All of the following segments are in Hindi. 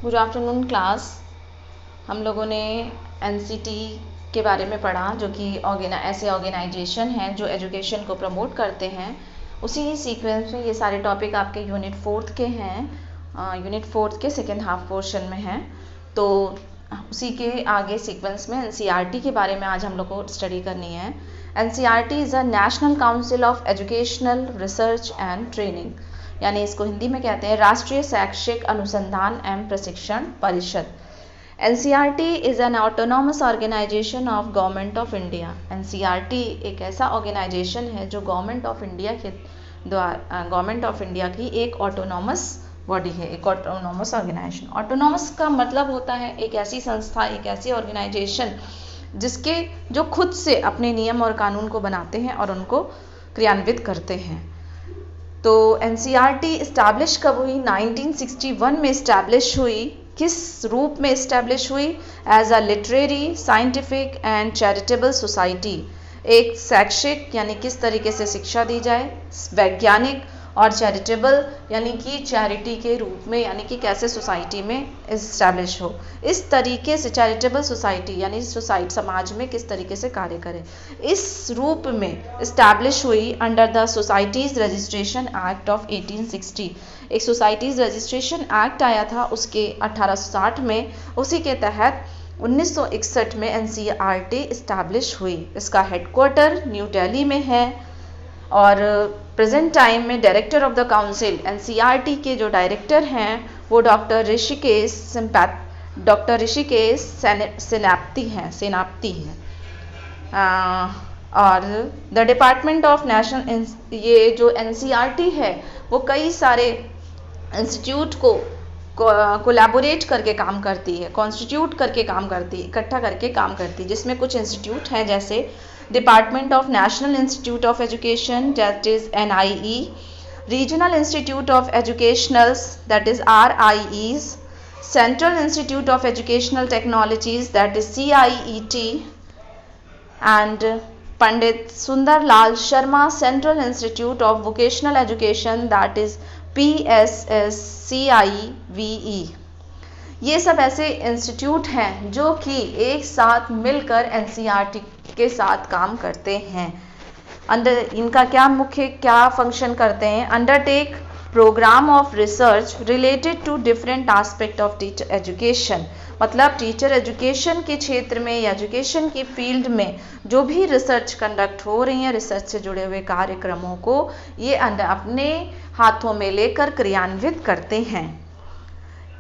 Good afternoon class. हम लोगों ने एनसीटी के बारे में पढ़ा, जो कि ऐसे ऑर्गेनाइजेशन हैं जो एजुकेशन को प्रमोट करते हैं। उसी सीक्वेंस में ये सारे टॉपिक आपके यूनिट 4 के हैं, यूनिट 4 के सेकेंड हाफ पोर्शन में हैं। तो उसी के आगे सीक्वेंस में एनसीईआरटी के बारे में आज हम लोग को स्टडी करनी है। NCERT is a national council of educational research and training, यानी इसको हिंदी में कहते हैं राष्ट्रीय शैक्षिक अनुसंधान एवं प्रशिक्षण परिषद। NCERT is an autonomous organisation of government of India. NCERT एक ऐसा ऑर्गेनाइजेशन है जो गवर्नमेंट ऑफ इंडिया की एक ऑटोनॉमस बॉडी है, एक ऑटोनॉमस ऑर्गेनाइजेशन। ऑटोनॉमस का मतलब होता है एक ऐसी संस्था, एक ऐसी ऑर्गेनाइजेशन जो खुद से अपने नियम और कानून को बनाते हैं और उनको क्रियान्वित करते हैं। तो एनसीईआरटी इस्टेब्लिश कब हुई? 1961 में इस्टेब्लिश हुई। किस रूप में इस्टेब्लिश हुई? As a literary, scientific and charitable society. एक शैक्षिक यानी किस तरीके से शिक्षा दी जाए, वैज्ञानिक और चैरिटेबल यानी कि चैरिटी के रूप में, यानी कि कैसे सोसाइटी में इस्टेब्लिश हो। इस तरीके से चैरिटेबल सोसाइटी यानी सोसाइटी समाज में किस तरीके से कार्य करे, इस रूप में इस्टेब्लिश हुई under the societies registration act of 1860। एक सोसाइटीज़ रजिस्ट्रेशन एक्ट आया था उसके 1860 में, उसी के तहत 1961 में एनसीईआरटी इस्टेब्लिश हुई। इसका हेडक्वार्टर न्यू दिल्ली में है और प्रेजेंट टाइम में director of the council, NCERT के जो डायरेक्टर हैं वो डॉक्टर ऋषिकेश सेनापति हैं। और द डिपार्टमेंट ऑफ नेशनल, ये जो एनसीईआरटी है वो कई सारे इंस्टीट्यूट को कोलैबोरेट करके काम करती है, कॉन्स्टिट्यूट करके काम करती है, इकट्ठा करके काम करती है। जिसमें कुछ इंस्टीट्यूट हैं जैसे department of national institute of education, that is NIE, regional institute of educationals, that is RIEs, central institute of educational technologies, that is CIET, and Pandit Sundarlal Sharma central institute of vocational education, that is PSSCIVE। ये सब ऐसे इंस्टीट्यूट हैं जो कि एक साथ मिलकर एनसीईआरटी के साथ काम करते हैं। इनका क्या फंक्शन करते हैं? Undertake programme of research related to different aspect of teacher education. मतलब टीचर एजुकेशन के क्षेत्र में या एजुकेशन की फील्ड में जो भी रिसर्च कंडक्ट हो रही हैं, रिसर्च से जुड़े हुए कार्यक्रमों को ये अपने हाथों में लेकर क्रियान्वित करते हैं।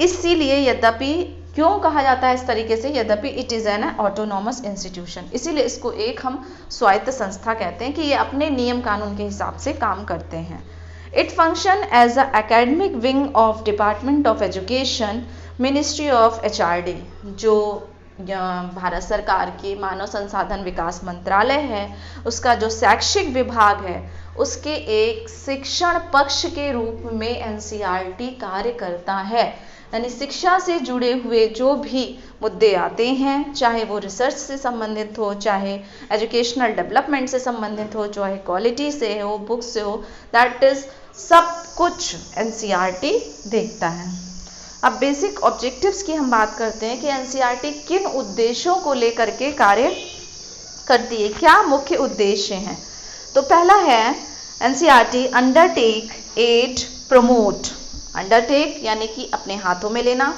इसीलिए यद्यपि क्यों कहा जाता है इस तरीके से? यद्यपि it is an autonomous institution, इसीलिए इसको एक हम स्वायत्त संस्था कहते हैं कि ये अपने नियम कानून के हिसाब से काम करते हैं। It function as a academic wing of department of education, ministry of HRD, जो भारत सरकार के मानव संसाधन विकास मंत्रालय है, उसका जो शैक्षिक विभाग है उसके एक शिक्षण पक्ष के रूप में एनसीईआरटी कार्य करता है। यानी शिक्षा से जुड़े हुए जो भी मुद्दे आते हैं, चाहे वो रिसर्च से संबंधित हो, चाहे एजुकेशनल डेवलपमेंट से संबंधित हो, चाहे क्वालिटी से हो, बुक्स से हो, दैट इज़ सब कुछ एनसीईआरटी देखता है। अब बेसिक ऑब्जेक्टिव्स की हम बात करते हैं कि एनसीईआरटी किन उद्देश्यों को लेकर के कार्य करती है, क्या मुख्य उद्देश्य हैं। तो पहला है NCERT undertake, aid, promote. Undertake यानी कि अपने हाथों में लेना,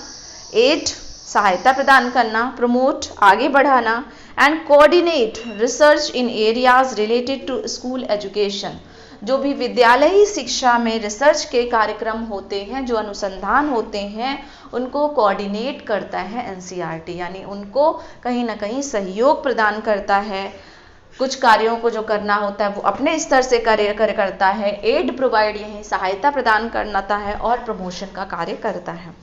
एड सहायता प्रदान करना, प्रमोट आगे बढ़ाना, and coordinate research in areas related to school education. जो भी विद्यालयी शिक्षा में रिसर्च के कार्यक्रम होते हैं, जो अनुसंधान होते हैं, उनको कोऑर्डिनेट करता है एनसीईआरटी, यानी उनको कहीं ना कहीं सहयोग प्रदान करता है। कुछ कार्यों को जो करना होता है वो अपने स्तर से करता है, एड प्रोवाइड यही सहायता प्रदान करता है, और प्रमोशन का कार्य करता है।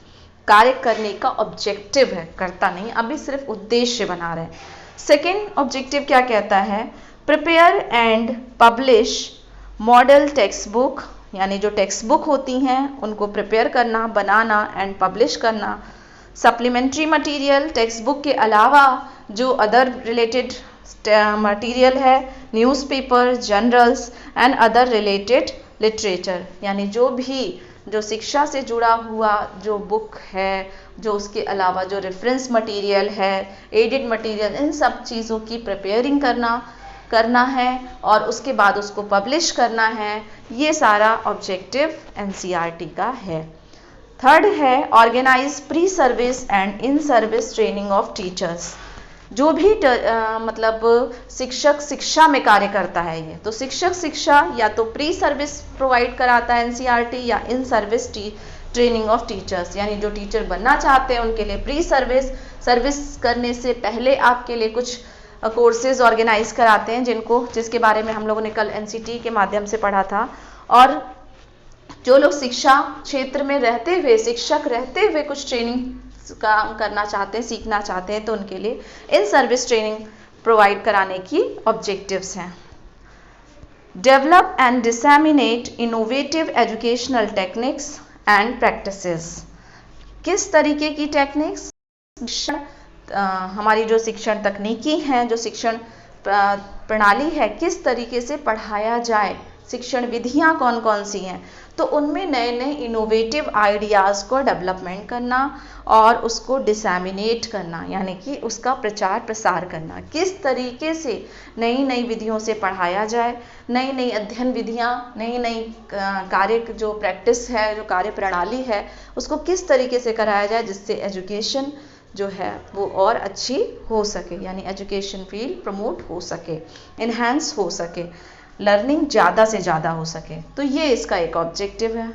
कार्य करने का ऑब्जेक्टिव है, करता नहीं, अभी सिर्फ उद्देश्य बना रहे हैं। सेकेंड ऑब्जेक्टिव क्या कहता है? Prepare and publish model text book, यानी जो टेक्स्ट बुक होती हैं उनको प्रिपेयर करना, बनाना एंड पब्लिश करना। सप्लीमेंट्री मटेरियल, टेक्स्ट बुक के अलावा जो अदर रिलेटेड मटेरियल है, newspaper, journals and other related literature, यानी जो भी जो शिक्षा से जुड़ा हुआ जो बुक है, जो उसके अलावा जो रेफरेंस मटेरियल है, एडिड मटेरियल, इन सब चीज़ों की प्रिपेयरिंग करना है और उसके बाद उसको पब्लिश करना है। ये सारा ऑब्जेक्टिव एनसीईआरटी का है। थर्ड है organise pre service and in service training of teachers. जो भी मतलब शिक्षक शिक्षा में कार्य करता है, ये तो शिक्षक शिक्षा या तो प्री सर्विस प्रोवाइड कराता है एनसीईआरटी या इन सर्विस ट्रेनिंग ऑफ टीचर्स, यानी जो टीचर बनना चाहते हैं उनके लिए प्री सर्विस करने से पहले आपके लिए कुछ कोर्सेज ऑर्गेनाइज कराते हैं जिसके बारे में हम लोगों ने कल एनसीटी के माध्यम से पढ़ा था। और जो लोग शिक्षा क्षेत्र में रहते हुए, शिक्षक रहते हुए कुछ ट्रेनिंग काम करना चाहते हैं, सीखना चाहते हैं, तो उनके लिए इन सर्विस ट्रेनिंग प्रोवाइड कराने की ऑब्जेक्टिव्स हैं। Develop and disseminate innovative educational techniques and practices. किस तरीके की टेक्निक्स? हमारी जो शिक्षण तकनीकी हैं, जो शिक्षण प्रणाली है, किस तरीके से पढ़ाया जाए, शिक्षण विधियां कौन कौन सी हैं, तो उनमें नए नए इनोवेटिव आइडियाज़ को डेवलपमेंट करना और उसको डिसेमिनेट करना, यानी कि उसका प्रचार प्रसार करना। किस तरीके से नई नई विधियों से पढ़ाया जाए, नई नई अध्ययन विधियाँ, नई नई कार्य जो प्रैक्टिस है, जो कार्य प्रणाली है, उसको किस तरीके से कराया जाए जिससे एजुकेशन जो है वो और अच्छी हो सके, यानी एजुकेशन फील्ड प्रमोट हो सके, इन्हांस हो सके, लर्निंग ज़्यादा से ज़्यादा हो सके। तो ये इसका एक ऑब्जेक्टिव है।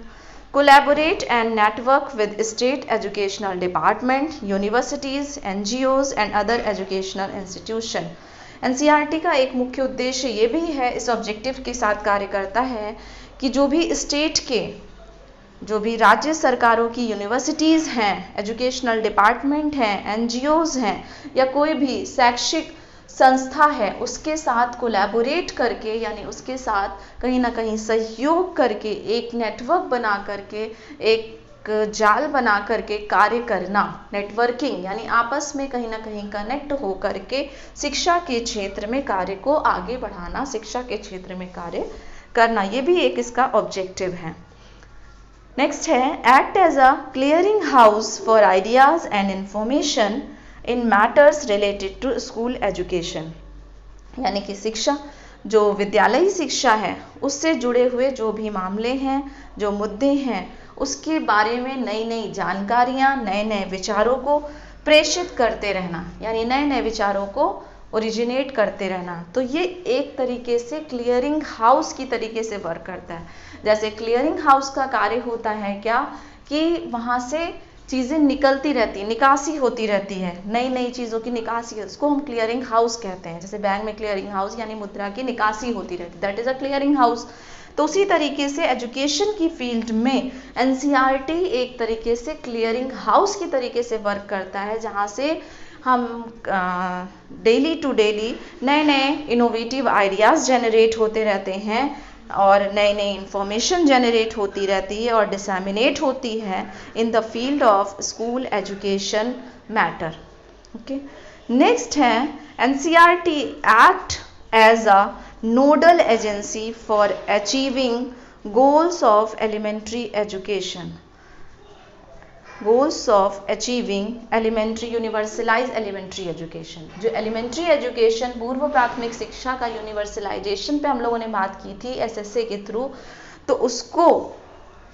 Collaborate and network with state educational department, universities, NGOs and other educational institution. NCERT का एक मुख्य उद्देश्य ये भी है, इस ऑब्जेक्टिव के साथ कार्य करता है कि जो भी स्टेट के, जो भी राज्य सरकारों की यूनिवर्सिटीज़ हैं, एजुकेशनल डिपार्टमेंट हैं, NGOs हैं, या कोई भी शैक्षिक संस्था है, उसके साथ कोलैबोरेट करके, यानी उसके साथ कहीं ना कहीं सहयोग करके, एक नेटवर्क बना करके, एक जाल बना करके कार्य करना, नेटवर्किंग, यानी आपस में कहीं ना कहीं कनेक्ट हो करके शिक्षा के क्षेत्र में कार्य को आगे बढ़ाना, शिक्षा के क्षेत्र में कार्य करना, ये भी एक इसका ऑब्जेक्टिव है। नेक्स्ट है act as a clearing house for ideas and information in matters related to school education, यानी कि शिक्षा, जो विद्यालयी शिक्षा है, उससे जुड़े हुए जो भी मामले हैं, जो मुद्दे हैं, उसके बारे में नई नई जानकारियाँ, नए नए विचारों को प्रेषित करते रहना, यानी नए नए विचारों को ओरिजिनेट करते रहना। तो ये एक तरीके से क्लियरिंग हाउस की तरीके से वर्क करता है। जैसे क्लियरिंग हाउस का कार्य होता है क्या, कि वहाँ से चीज़ें निकलती रहती, निकासी होती रहती है, नई नई चीज़ों की निकासी है, उसको हम क्लियरिंग हाउस कहते हैं। जैसे बैंक में क्लियरिंग हाउस यानी मुद्रा की निकासी होती रहती, that is a clearing house. तो उसी तरीके से एजुकेशन की फील्ड में एनसीईआरटी एक तरीके से क्लियरिंग हाउस की तरीके से वर्क करता है, जहाँ से हम डेली टू डेली नए नए इनोवेटिव आइडियाज़ जनरेट होते रहते हैं और नई नई इंफॉर्मेशन जनरेट होती रहती है और डिसेमिनेट होती है in the field of school education matter. Okay, next है NCERT act as a nodal agency for achieving goals of elementary education, goals of achieving elementary universalize elementary education. जो एलिमेंट्री एजुकेशन, पूर्व प्राथमिक शिक्षा का यूनिवर्सलाइजेशन पे हम लोगों ने बात की थी एसएसए के थ्रू, तो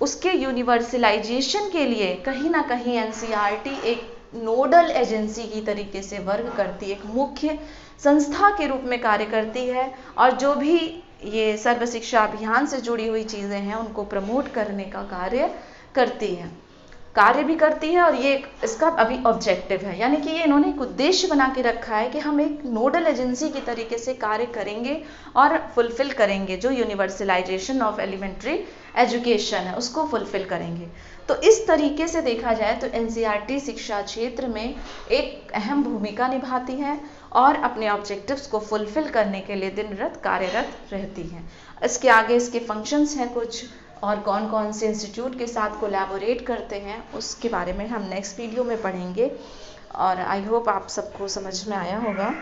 उसके यूनिवर्सलाइजेशन के लिए कहीं ना कहीं एनसीईआरटी एक नोडल एजेंसी की तरीके से वर्क करती है, एक मुख्य संस्था के रूप में कार्य करती है, और जो भी ये सर्व शिक्षा अभियान से जुड़ी हुई चीज़ें हैं उनको प्रमोट करने का कार्य भी करती है। और ये इसका अभी ऑब्जेक्टिव है, यानी कि ये इन्होंने एक उद्देश्य बना के रखा है कि हम एक नोडल एजेंसी की तरीके से कार्य करेंगे और फुलफिल करेंगे, जो यूनिवर्सलाइजेशन ऑफ एलिमेंट्री एजुकेशन है उसको फुलफिल करेंगे। तो इस तरीके से देखा जाए तो एनसीईआरटी शिक्षा क्षेत्र में एक अहम भूमिका निभाती है और अपने ऑब्जेक्टिव्स को फुलफिल करने के लिए दिन रात कार्यरत रहती है। इसके आगे इसके फंक्शंस हैं कुछ, और कौन कौन से इंस्टीट्यूट के साथ कोलैबोरेट करते हैं उसके बारे में हम नेक्स्ट वीडियो में पढ़ेंगे। और आई होप आप सबको समझ में आया होगा।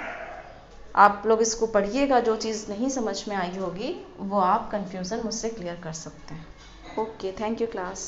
आप लोग इसको पढ़िएगा, जो चीज़ नहीं समझ में आई होगी वो आप कन्फ्यूज़न मुझसे क्लियर कर सकते हैं। Okay, thank you class.